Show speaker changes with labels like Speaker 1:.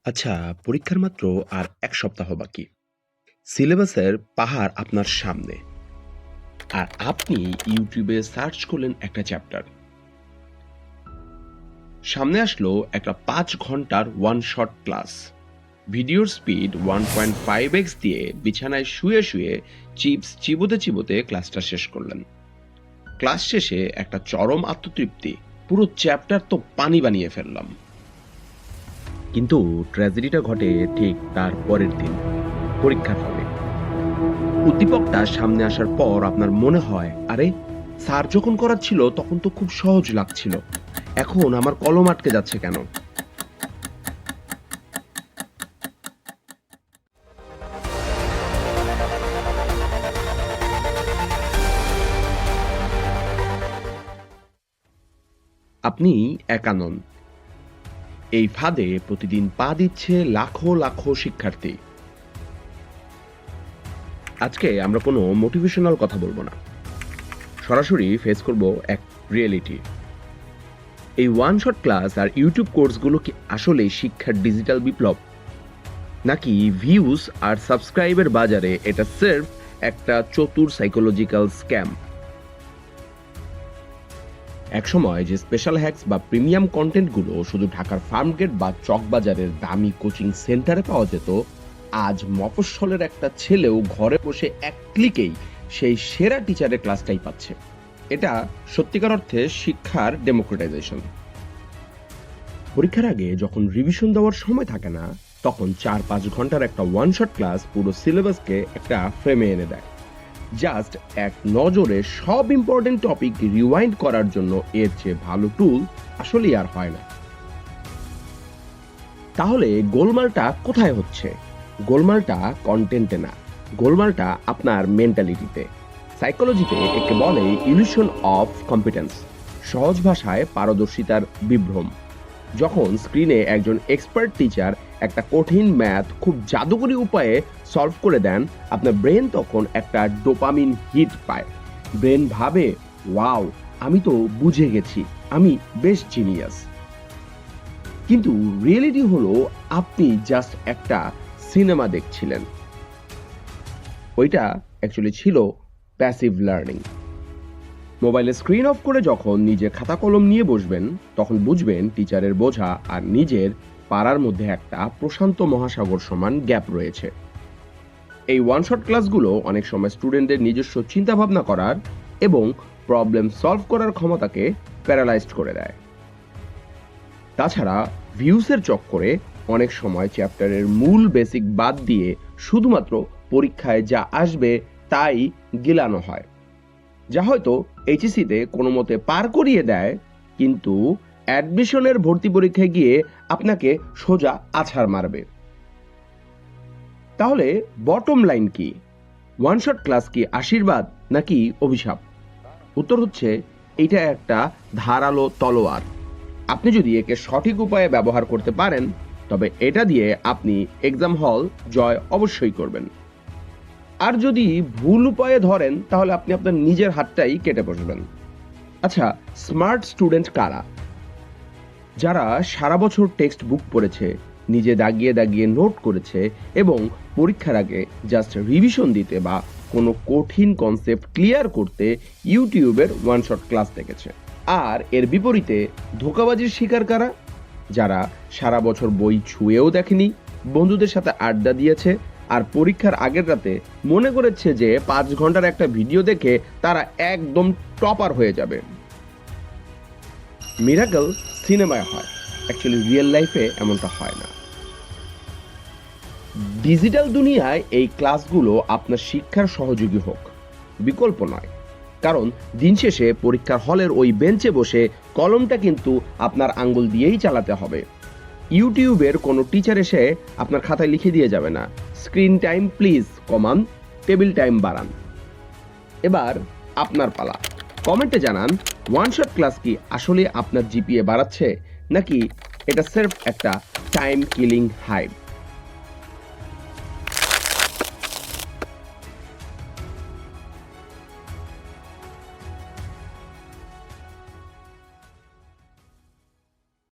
Speaker 1: আচ্ছা, পরীক্ষার মাত্র আর ১ সপ্তাহ বাকি। সিলেবাসের পাহাড় আপনার সামনে। আর আপনি YouTube এ সার্চ করলেন একটা চ্যাপ্টার। সামনে আসলো একটা ৫ ঘন্টার ওয়ান শট ক্লাস। ভিডিওর স্পিড 1.5x দিয়ে বিছানায় শুয়ে চিপস চিবোতে ক্লাসটা শেষ করলেন। ক্লাস শেষে একটা চরম আত্মতৃপ্তি। পুরো চ্যাপ্টার তো পানি বানিয়ে ফেললাম। কিন্তু ট্র্যাজেডিটা ঘটে ঠিক তার পরের দিন, পরীক্ষার হলে। উদ্দীপকটা সামনে আসার পর আপনার মনে হয়, আরে স্যার যখন করাচ্ছিল তখন তো খুব সহজ লাগছিল, এখন আমার কলম আটকে যাচ্ছে কেন? আপনি একা নন। এই ফাঁদে প্রতিদিন পা দিচ্ছে লাখো লাখো শিক্ষার্থী। আজকে আমরা কোনো মোটিভেশনাল কথা বলবো না, সরাসরি ফেস করব এক রিয়েলিটি। এই ওয়ান শট ক্লাস আর ইউটিউব কোর্সগুলো কি আসলে শিক্ষার ডিজিটাল বিপ্লব, নাকি ভিউজ আর সাবস্ক্রাইবের বাজারে এটা সির্ফ একটা চতুর সাইকোলজিক্যাল স্ক্যাম? একসময় যে স্পেশাল হ্যাকস বা প্রিমিয়াম কন্টেন্টগুলো শুধু ঢাকার ফার্মগেট বা চকবাজারের দামি কোচিং সেন্টারে পাওয়া যেত, আজ মফস্বলের একটা ছেলেও ঘরে বসে এক ক্লিকেই সেই সেরা টিচারের ক্লাসটাই পাচ্ছে। এটা সত্যিকার অর্থে শিক্ষার ডেমোক্রেটাইজেশন। পরীক্ষার আগে যখন রিভিশন দেওয়ার সময় থাকে না, তখন ৪-৫ ঘন্টার একটা ওয়ান শট ক্লাস পুরো সিলেবাসকে একটা ফ্রেমে এনে দেয়। জাস্ট এক নজরে সব ইম্পর্টেন্ট টপিক রিওয়াইন্ড করার জন্য এর চেয়ে ভালো টুল আসলেই আর হয় না। তাহলে গোলমালটা কোথায় হচ্ছে? গোলমালটা কন্টেন্টে না, গোলমালটা আপনার মেন্টালিটিতে। সাইকোলজিতে একে বলে ইলিউশন অফ কম্পিটেন্স, সহজ ভাষায় পারদর্শিতার বিভ্রম। যখন স্ক্রিনে একজন এক্সপার্ট টিচার একটা কঠিন ম্যাথ খুব জাদুকরী উপায়ে সলভ করে দেন, আপনার ব্রেন তখন একটা ডোপামিন হিট পায়। ব্রেন ভাবে, ওয়াও, আমি তো বুঝে গেছি, আমি বেশ জিনিয়াস। কিন্তু রিয়েলিটি হলো, আপনি জাস্ট একটা সিনেমা দেখছিলেন। ওইটা অ্যাকচুয়ালি ছিল প্যাসিভ লার্নিং। মোবাইলের স্ক্রিন অফ করে যখন নিজে খাতা কলম নিয়ে বসবেন, তখন বুঝবেন টিচারের বোঝা আর নিজের পারার মধ্যে একটা প্রশান্ত মহাসাগর সমান গ্যাপ রয়েছে। এই ওয়ান শট ক্লাসগুলো অনেক সময় স্টুডেন্টদের নিজস্ব চিন্তা ভাবনা করার এবং প্রবলেম সলভ করার ক্ষমতাকে প্যারালাইজড করে দেয়। তাছাড়া ভিউসের চক্করে অনেক সময় চ্যাপ্টারের মূল বেসিক বাদ দিয়ে শুধুমাত্র পরীক্ষায় যা আসবে তাই গিলানো হয়, যা হয়তো এইচএসসিতে কোনো মতে পার করিয়ে দেয়, কিন্তু অ্যাডমিশনের ভর্তি পরীক্ষায় গিয়ে আপনাকে সোজা আছাড় মারবে। তাহলে বটম লাইন কি? ওয়ান শট ক্লাস কি আশীর্বাদ নাকি অভিশাপ? উত্তর হচ্ছে, এটা একটা ধারালো তলোয়ার। আপনি যদি একে সঠিক উপায়ে ব্যবহার করতে পারেন, তবে এটা দিয়ে আপনি এক্সাম হল জয় অবশ্যই করবেন। আর যদি ভুল উপায়ে ধরেন, তাহলে আপনি আপনার নিজের হাতটাই কেটে বসবেন। আচ্ছা, স্মার্ট স্টুডেন্ট কারা? যারা সারা বছর টেক্সট বুক পড়েছে, নিজে দাগিয়ে নোট করেছে এবং পরীক্ষার আগে জাস্ট রিভিশন দিতে বা কোনো কঠিন কনসেপ্ট ক্লিয়ার করতে ইউটিউবের ওয়ান শট ক্লাস দেখেছে। আর এর বিপরীতে ধোঁকাবাজির শিকার কারা? যারা সারা বছর বই ছুঁয়েও দেখেনি, বন্ধুদের সাথে আড্ডা দিয়েছে, আর পরীক্ষার আগের রাতে মনে করেছে যে ৫ ঘন্টার একটা ভিডিও দেখে তারা একদম টপার হয়ে যাবে। মিরাকল সিনেমায় হয়, অ্যাকচুয়ালি রিয়েল লাইফে এমনটা হয় না। ডিজিটাল দুনিয়ায় এই ক্লাসগুলো আপনার শিক্ষার সহযোগী হোক, বিকল্প নয়। কারণ দিন শেষে পরীক্ষার হলের ওই বেঞ্চে বসে কলমটা কিন্তু আপনার আঙ্গুল দিয়েই চালাতে হবে। ইউটিউবের কোনো টিচার এসে আপনার খাতায় লিখে দিয়ে যাবে না, স্ক্রিন টাইম প্লিজ কমান, টেবিল টাইম বাড়ান। এবার আপনার পালা। কমেন্টে জানান, ওয়ান শট ক্লাস কি আসলে আপনার জিপিএ বাড়াচ্ছে, নাকি এটা সির্ফ একটা টাইম কিলিং হাইপ?